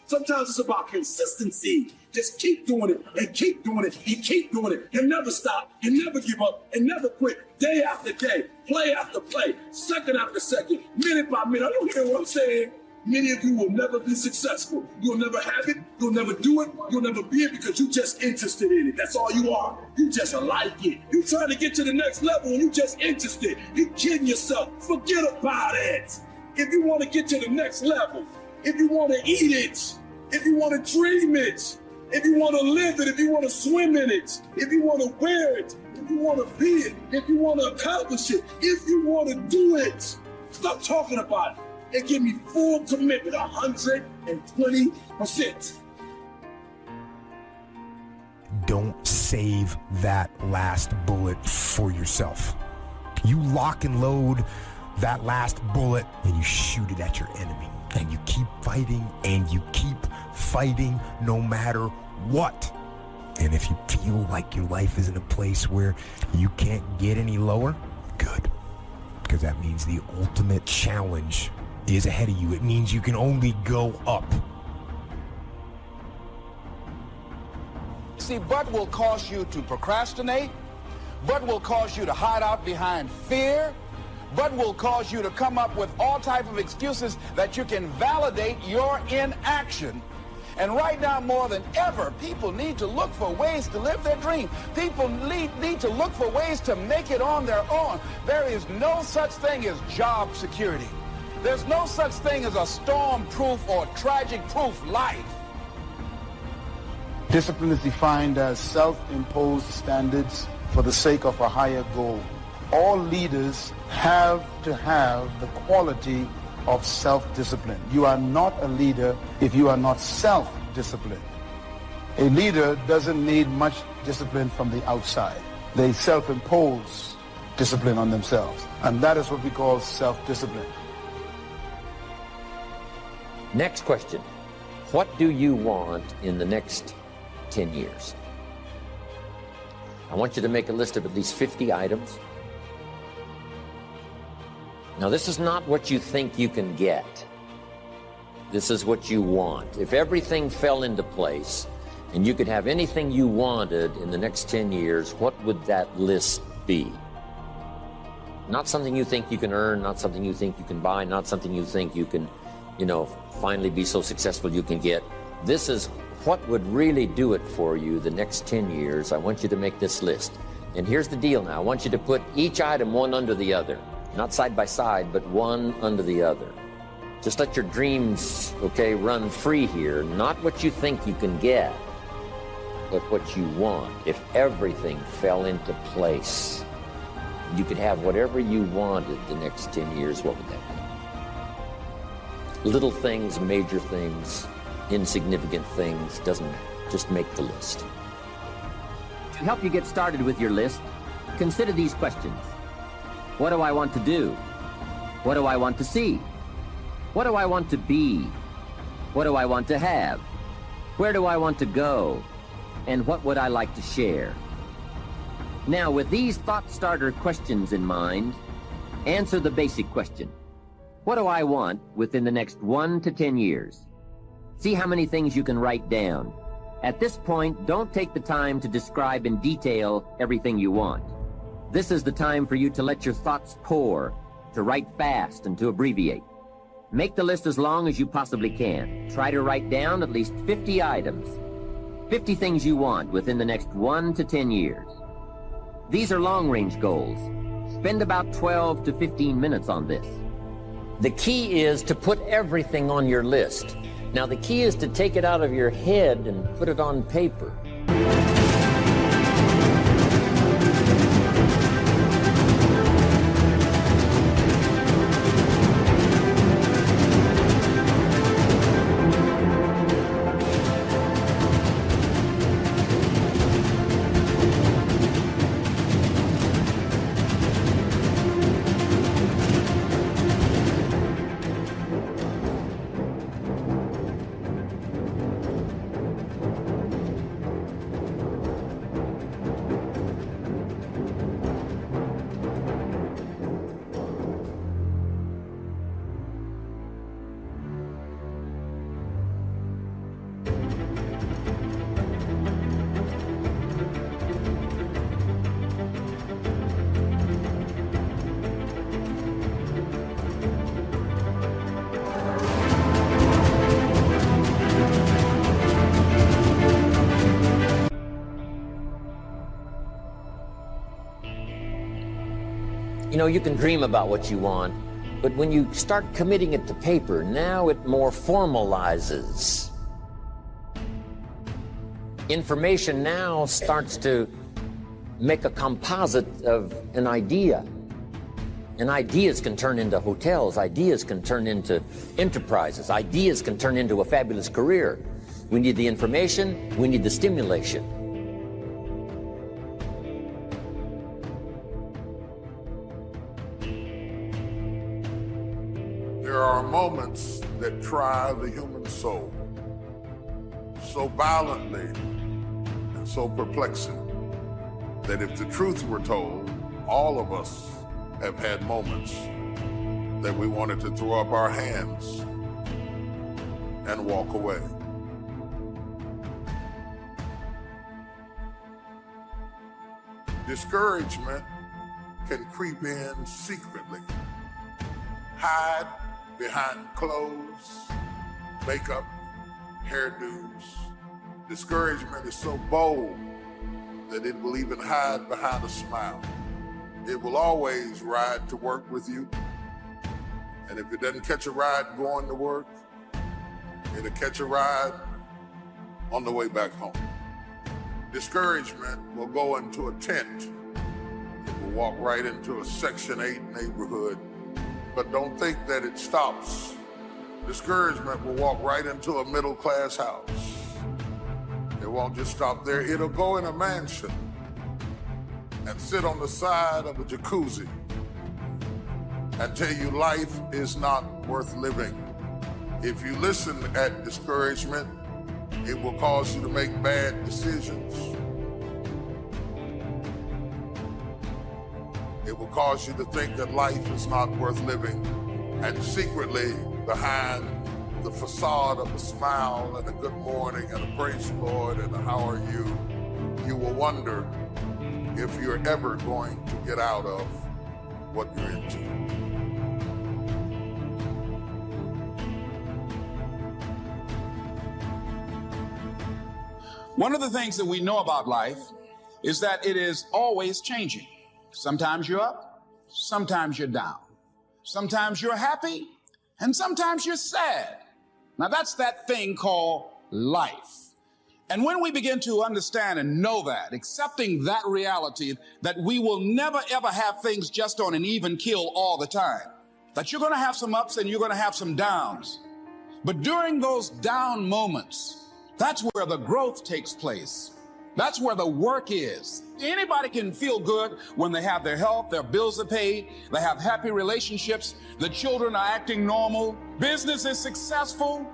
Sometimes it's about consistency. Just keep doing it and keep doing it and keep doing it and never stop and never give up and never quit. Day after day, play after play, second after second, minute by minute. You hear what I'm saying? Many of you will never be successful. You'll never have it. You'll never do it. You'll never be it because you're just interested in it. That's all you are. You just like it. You trying to get to the next level and you just interested. You kidding yourself. Forget about it. If you want to get to the next level, if you want to eat it, if you want to dream it, if you want to live it, if you want to swim in it, if you want to wear it, if you want to be it, if you want to accomplish it, if you want to do it, stop talking about it. And give me full commitment, 120%. Don't save that last bullet for yourself. You lock and load that last bullet and you shoot it at your enemy. And you keep fighting and you keep fighting no matter what. And if you feel like your life is in a place where you can't get any lower, good. Because that means the ultimate challenge is ahead of you. It means you can only go up. See, but will cause you to procrastinate, but will cause you to hide out behind fear, but will cause you to come up with all type of excuses that you can validate your inaction. And right now, more than ever, people need to look for ways to live their dream. People need to look for ways to make it on their own. There is no such thing as job security. There's no such thing as a storm-proof or tragic-proof life. Discipline is defined as self-imposed standards for the sake of a higher goal. All leaders have to have the quality of self-discipline. You are not a leader if you are not self-disciplined. A leader doesn't need much discipline from the outside. They self-impose discipline on themselves. And that is what we call self-discipline. Next question. What do you want in the next 10 years? I want you to make a list of at least 50 items. Now, this is not what you think you can get. This is what you want. If everything fell into place and you could have anything you wanted in the next 10 years, what would that list be? Not something you think you can earn, not something you think you can buy, not something you think you can, finally be so successful you can get. This is what would really do it for you the next 10 years. I want you to make this list. And here's the deal now. I want you to put each item one under the other. Not side by side, but one under the other. Just let your dreams, run free here. Not what you think you can get, but what you want. If everything fell into place, you could have whatever you wanted the next 10 years, what would that be? Little things, major things, insignificant things, doesn't matter. Just make the list. To help you get started with your list, consider these questions. What do I want to do? What do I want to see? What do I want to be? What do I want to have? Where do I want to go? And what would I like to share? Now, with these thought starter questions in mind, answer the basic question. What do I want within the next 1 to 10 years? See how many things you can write down. At this point, don't take the time to describe in detail everything you want. This is the time for you to let your thoughts pour, to write fast and to abbreviate. Make the list as long as you possibly can. Try to write down at least 50 items. 50 things you want within the next 1 to 10 years. These are long-range goals. Spend about 12 to 15 minutes on this. The key is to put everything on your list. Now, the key is to take it out of your head and put it on paper. You know, you can dream about what you want, but when you start committing it to paper, now it more formalizes. Information now starts to make a composite of an idea. And ideas can turn into hotels, ideas can turn into enterprises, ideas can turn into a fabulous career. We need the information, we need the stimulation. There are moments that try the human soul so violently and so perplexing that if the truth were told, all of us have had moments that we wanted to throw up our hands and walk away. Discouragement can creep in secretly, hide behind clothes, makeup, hairdos. Discouragement is so bold that it will even hide behind a smile. It will always ride to work with you. And if it doesn't catch a ride going to work, it'll catch a ride on the way back home. Discouragement will go into a tent. It will walk right into a Section 8 neighborhood. But don't think that it stops. Discouragement will walk right into a middle-class house. It won't just stop there. It'll go in a mansion and sit on the side of a jacuzzi and tell you life is not worth living. If you listen at discouragement, it will cause you to make bad decisions. It will cause you to think that life is not worth living. And secretly, behind the facade of a smile and a good morning and a praise the Lord and a how are you, you will wonder if you're ever going to get out of what you're into. One of the things that we know about life is that it is always changing. Sometimes you're up, sometimes you're down. Sometimes you're happy, and sometimes you're sad. Now that's that thing called life. And when we begin to understand and know that, accepting that reality, that we will never ever have things just on an even keel all the time, that you're going to have some ups and you're going to have some downs. But during those down moments, that's where the growth takes place. That's where the work is. Anybody can feel good when they have their health, their bills are paid, they have happy relationships, the children are acting normal, business is successful.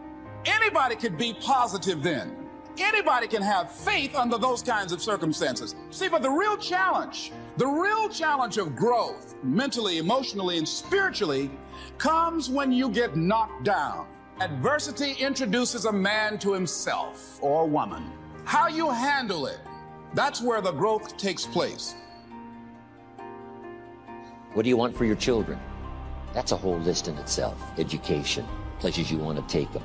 Anybody could be positive then. Anybody can have faith under those kinds of circumstances. See, but the real challenge of growth, mentally, emotionally, and spiritually, comes when you get knocked down. Adversity introduces a man to himself or a woman. How you handle it, that's where the growth takes place. What do you want for your children? That's a whole list in itself. Education, places you want to take them.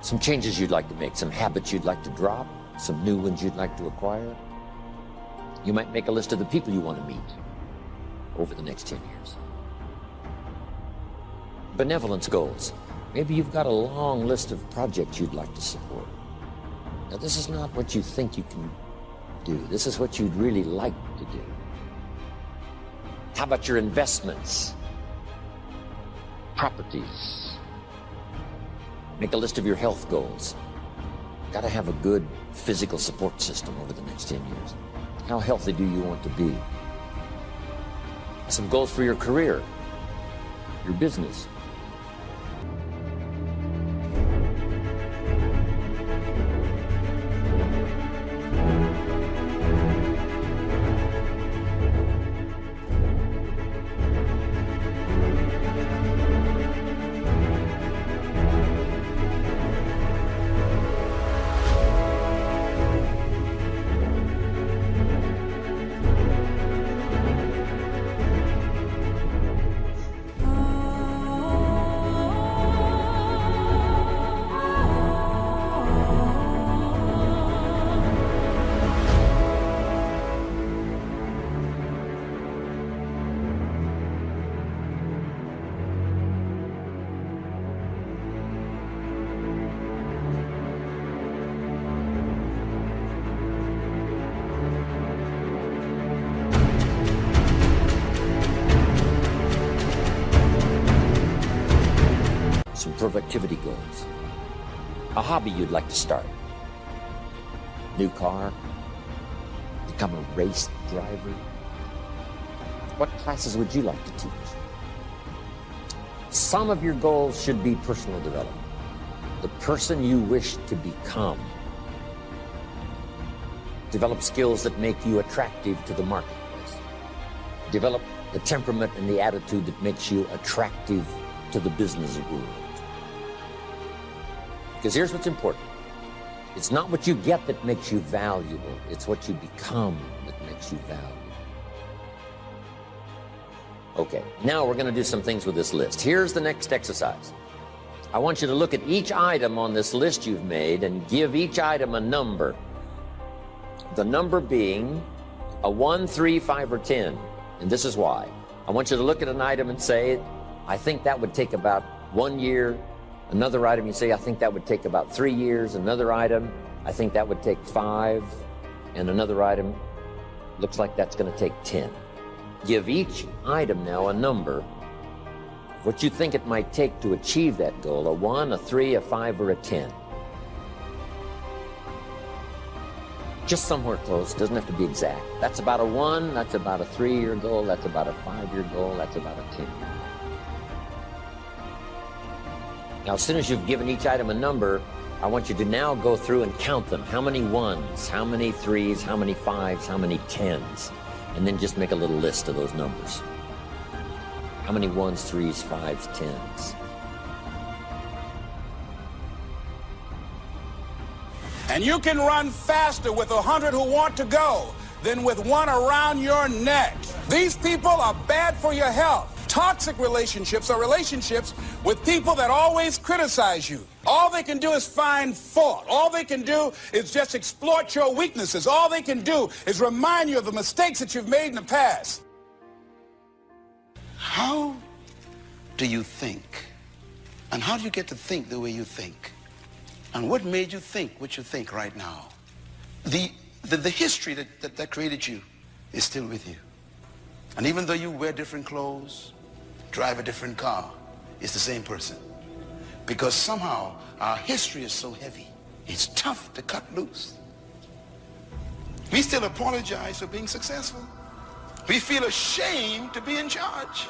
Some changes you'd like to make, some habits you'd like to drop, some new ones you'd like to acquire. You might make a list of the people you want to meet over the next 10 years. Benevolence goals. Maybe you've got a long list of projects you'd like to support. Now, this is not what you think you can do. This is what you'd really like to do. How about your investments? Properties. Make a list of your health goals. Got to have a good physical support system over the next 10 years. How healthy do you want to be? Some goals for your career, your business. productivity goals. A hobby you'd like to start. New car. Become a race driver. What classes would you like to teach? Some of your goals should be personal development. The person you wish to become. Develop skills that make you attractive to the marketplace. Develop the temperament and the attitude that makes you attractive to the business world. Because here's what's important. It's not what you get that makes you valuable. It's what you become that makes you valuable. Okay, now we're going to do some things with this list. Here's the next exercise. I want you to look at each item on this list you've made and give each item a number. The number being a 1, 3, 5, or 10. And this is why. I want you to look at an item and say, I think that would take about 1 year. Another item, you say, I think that would take about 3 years. Another item, I think that would take 5. And another item, looks like that's going to take 10. Give each item now a number, what you think it might take to achieve that goal, a 1, a 3, a 5, or a 10. Just somewhere close, doesn't have to be exact. That's about a 1, that's about a 3-year goal, that's about a 5-year goal, that's about a 10-year goal. Now, as soon as you've given each item a number, I want you to now go through and count them. How many 1s, how many 3s, how many 5s, how many 10s? And then just make a little list of those numbers. How many 1s, 3s, 5s, 10s? And you can run faster with 100 who want to go than with one around your neck. These people are bad for your health. Toxic relationships are relationships with people that always criticize you. All they can do is find fault. All they can do is just exploit your weaknesses. All they can do is remind you of the mistakes that you've made in the past. How do you think? And how do you get to think the way you think? And what made you think what you think right now? The history that created you is still with you. And even though you wear different clothes, drive a different car, it's the same person. Because somehow our history is so heavy, it's tough to cut loose. We still apologize for being successful. We feel ashamed to be in charge.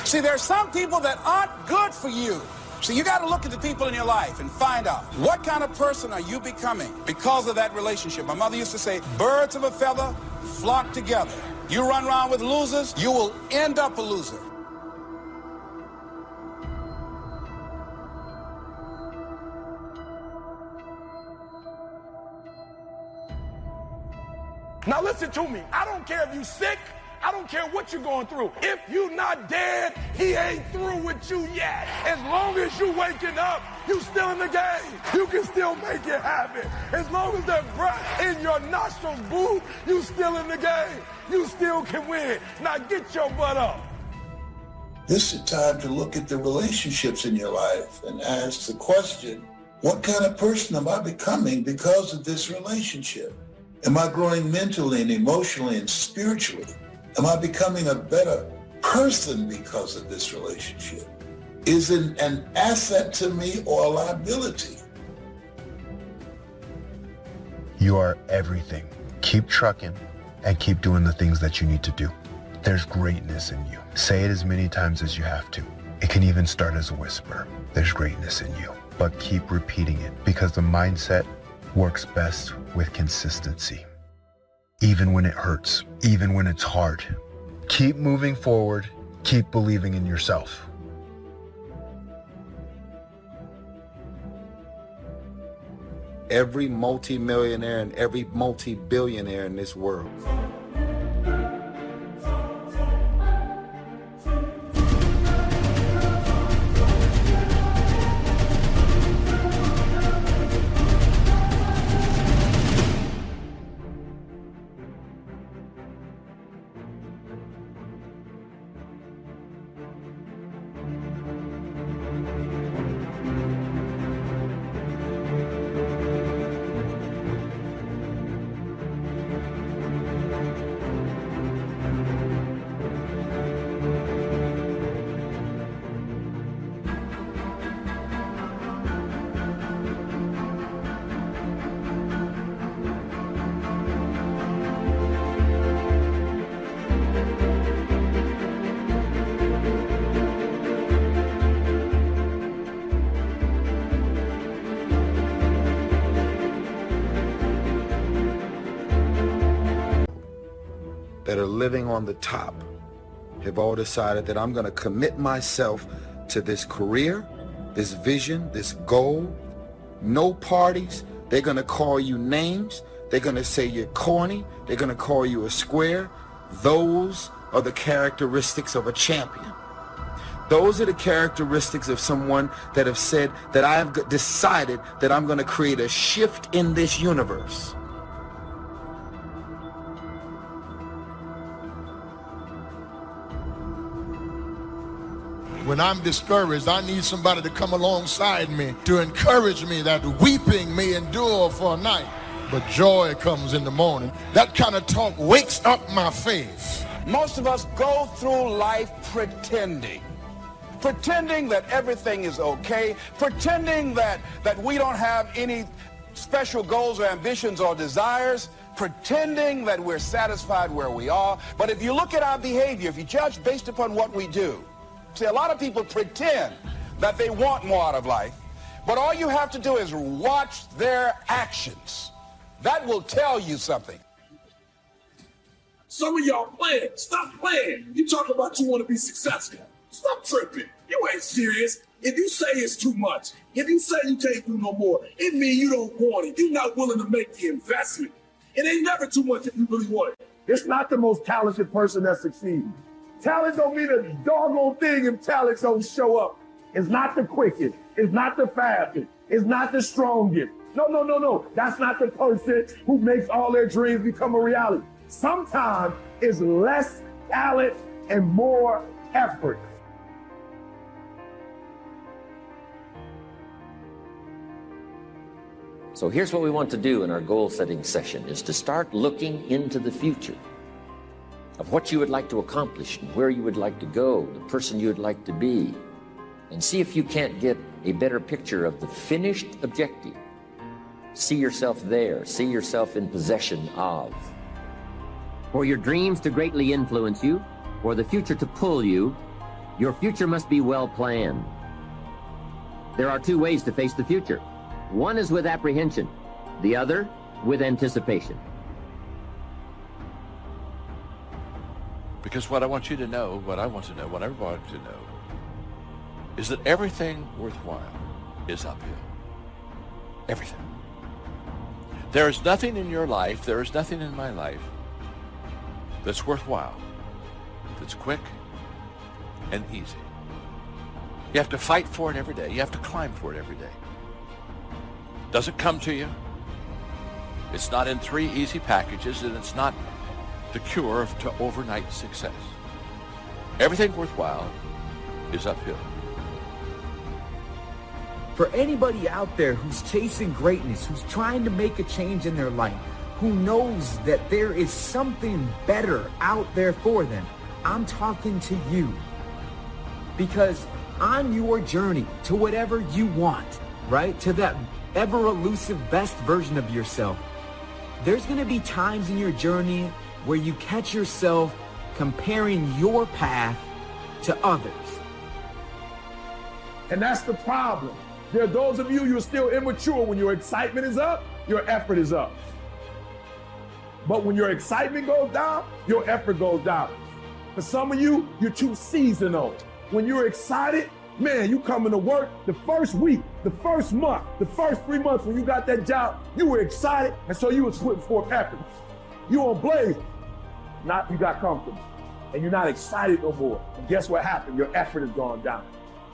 See, there are some people that aren't good for you. So you got to look at the people in your life and find out what kind of person are you becoming because of that relationship. My mother used to say, birds of a feather flock together. You run around with losers, you will end up a loser. Now listen to me. I don't care if you're sick. I don't care what you're going through. If you're not dead, he ain't through with you yet. As long as you waking up, you still in the game. You can still make it happen. As long as that breath in your nostrils move, you still in the game. You still can win. Now get your butt up. This is time to look at the relationships in your life and ask the question, what kind of person am I becoming because of this relationship? Am I growing mentally and emotionally and spiritually? Am I becoming a better person because of this relationship? Is it an asset to me or a liability? You are everything. Keep trucking and keep doing the things that you need to do. There's greatness in you. Say it as many times as you have to. It can even start as a whisper. There's greatness in you. But keep repeating it because the mindset works best with consistency. Even when it hurts, even when it's hard. Keep moving forward. Keep believing in yourself. Every multi-millionaire and every multi-billionaire in this world that are living on the top have all decided that I'm going to commit myself to this career, this vision, this goal. No parties. They're going to call you names. They're going to say you're corny. They're going to call you a square. Those are the characteristics of a champion. Those are the characteristics of someone that have said that I have decided that I'm going to create a shift in this universe. When I'm discouraged, I need somebody to come alongside me to encourage me that weeping may endure for a night, but joy comes in the morning. That kind of talk wakes up my faith. Most of us go through life pretending that everything is okay, pretending that we don't have any special goals or ambitions or desires, pretending that we're satisfied where we are. But if you look at our behavior, if you judge based upon what we do, see, a lot of people pretend that they want more out of life, but all you have to do is watch their actions. That will tell you something. Some of y'all playing. Stop playing. You talk about you want to be successful. Stop tripping. You ain't serious. If you say it's too much, if you say you can't do no more, it means you don't want it. You're not willing to make the investment. It ain't never too much if you really want it. It's not the most talented person that succeeds. Talent don't mean a doggone thing if talent don't show up. It's not the quickest. It's not the fastest. It's not the strongest. No. That's not the person who makes all their dreams become a reality. Sometimes it's less talent and more effort. So here's what we want to do in our goal setting session is to start looking into the future of what you would like to accomplish and where you would like to go, the person you would like to be, and see if you can't get a better picture of the finished objective. See yourself there, see yourself in possession of. For your dreams to greatly influence you, for the future to pull you, your future must be well planned. There are two ways to face the future. One is with apprehension, the other with anticipation. Because what I want you to know, what I want to know, what I want to know, is that everything worthwhile is uphill. Everything. There is nothing in your life, there is nothing in my life that's worthwhile, that's quick and easy. You have to fight for it every day. You have to climb for it every day. Doesn't come to you. It's not in 3 easy packages, and it's not the cure to overnight success. Everything worthwhile is uphill. For anybody out there who's chasing greatness, who's trying to make a change in their life, who knows that there is something better out there for them, I'm talking to you. Because on your journey to whatever you want, right, to that ever-elusive best version of yourself, there's going to be times in your journey where you catch yourself comparing your path to others. And that's the problem. There are those of you who are still immature. When your excitement is up, your effort is up. But when your excitement goes down, your effort goes down. For some of you, you're too seasonal. When you're excited, man, you coming to work the first week, the first month, the first 3 months when you got that job, you were excited, and so you was putting forth effort. You on blaze. Not you got comfortable, and you're not excited no more. And guess what happened? Your effort has gone down.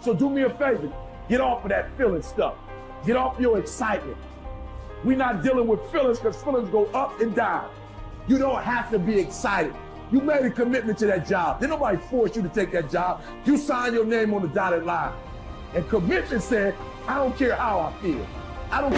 So do me a favor, get off of that feeling stuff. Get off your excitement. We're not dealing with feelings because feelings go up and down. You don't have to be excited. You made a commitment to that job. Did nobody force you to take that job. You signed your name on the dotted line. And commitment said, I don't care how I feel. I don't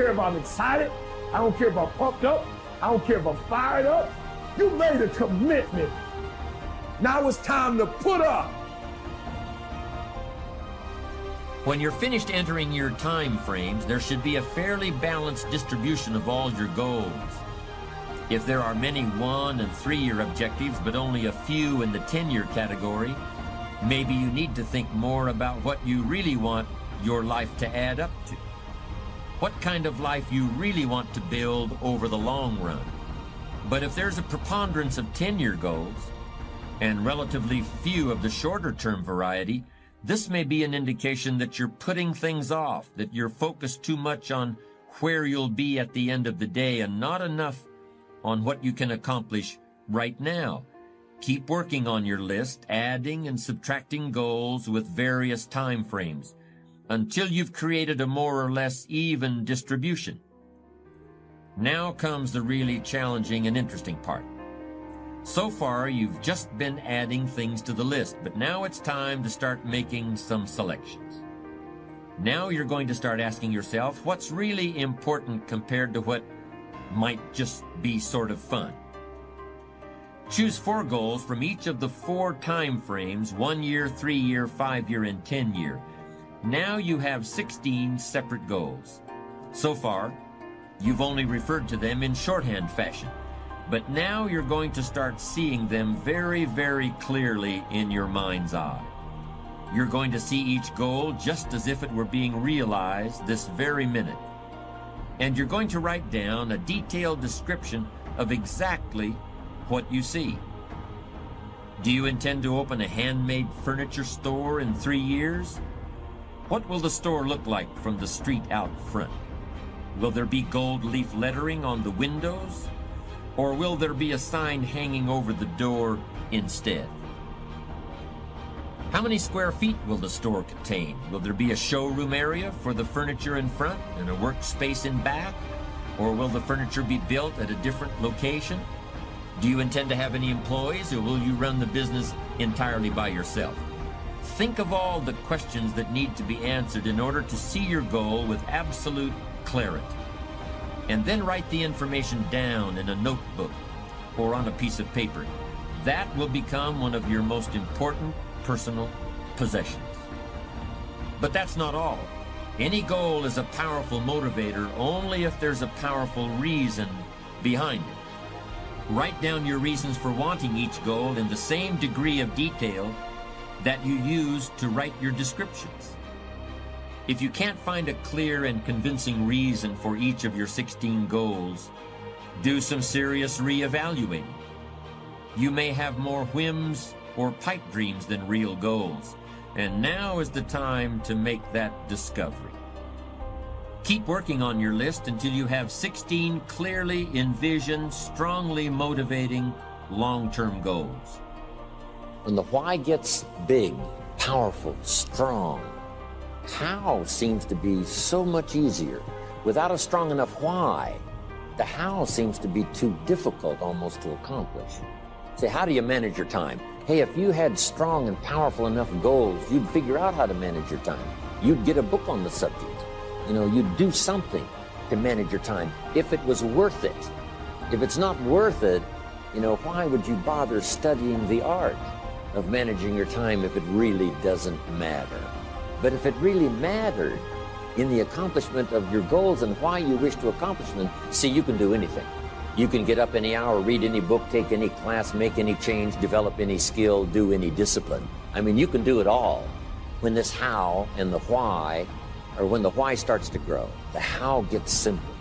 care if I'm excited. I don't care if I'm pumped up. I don't care if I'm fired up. You made a commitment. Now it's time to put up. When you're finished entering your time frames, there should be a fairly balanced distribution of all your goals. If there are many 1- and 3-year objectives, but only a few in the 10-year category, maybe you need to think more about what you really want your life to add up to. What kind of life you really want to build over the long run. But if there's a preponderance of 10-year goals, and relatively few of the shorter-term variety, this may be an indication that you're putting things off, that you're focused too much on where you'll be at the end of the day and not enough on what you can accomplish right now. Keep working on your list, adding and subtracting goals with various time frames until you've created a more or less even distribution. Now comes the really challenging and interesting part. So far, you've just been adding things to the list, but now it's time to start making some selections. Now you're going to start asking yourself what's really important compared to what might just be sort of fun. Choose 4 goals from each of the 4 time frames, 1 year, 3 year, 5 year, and 10 year. Now you have 16 separate goals. So far, you've only referred to them in shorthand fashion. But now you're going to start seeing them very, very clearly in your mind's eye. You're going to see each goal just as if it were being realized this very minute. And you're going to write down a detailed description of exactly what you see. Do you intend to open a handmade furniture store in 3 years? What will the store look like from the street out front? Will there be gold leaf lettering on the windows? Or will there be a sign hanging over the door instead? How many square feet will the store contain? Will there be a showroom area for the furniture in front and a workspace in back? Or will the furniture be built at a different location? Do you intend to have any employees, or will you run the business entirely by yourself? Think of all the questions that need to be answered in order to see your goal with absolute clarity. And then write the information down in a notebook or on a piece of paper. That will become one of your most important personal possessions. But that's not all. Any goal is a powerful motivator only if there's a powerful reason behind it. Write down your reasons for wanting each goal in the same degree of detail that you use to write your descriptions. If you can't find a clear and convincing reason for each of your 16 goals, do some serious reevaluating. You may have more whims or pipe dreams than real goals, and now is the time to make that discovery. Keep working on your list until you have 16 clearly envisioned, strongly motivating, long-term goals. When the why gets big, powerful, strong, how seems to be so much easier. Without a strong enough why, the how seems to be too difficult almost to accomplish. Say, how do you manage your time? Hey, if you had strong and powerful enough goals, you'd figure out how to manage your time. You'd get a book on the subject. You'd do something to manage your time if it was worth it. If it's not worth it, why would you bother studying the art of managing your time if it really doesn't matter? But if it really mattered in the accomplishment of your goals and why you wish to accomplish them, see, you can do anything. You can get up any hour, read any book, take any class, make any change, develop any skill, do any discipline. You can do it all when this how and the why, or when the why starts to grow. The how gets simple.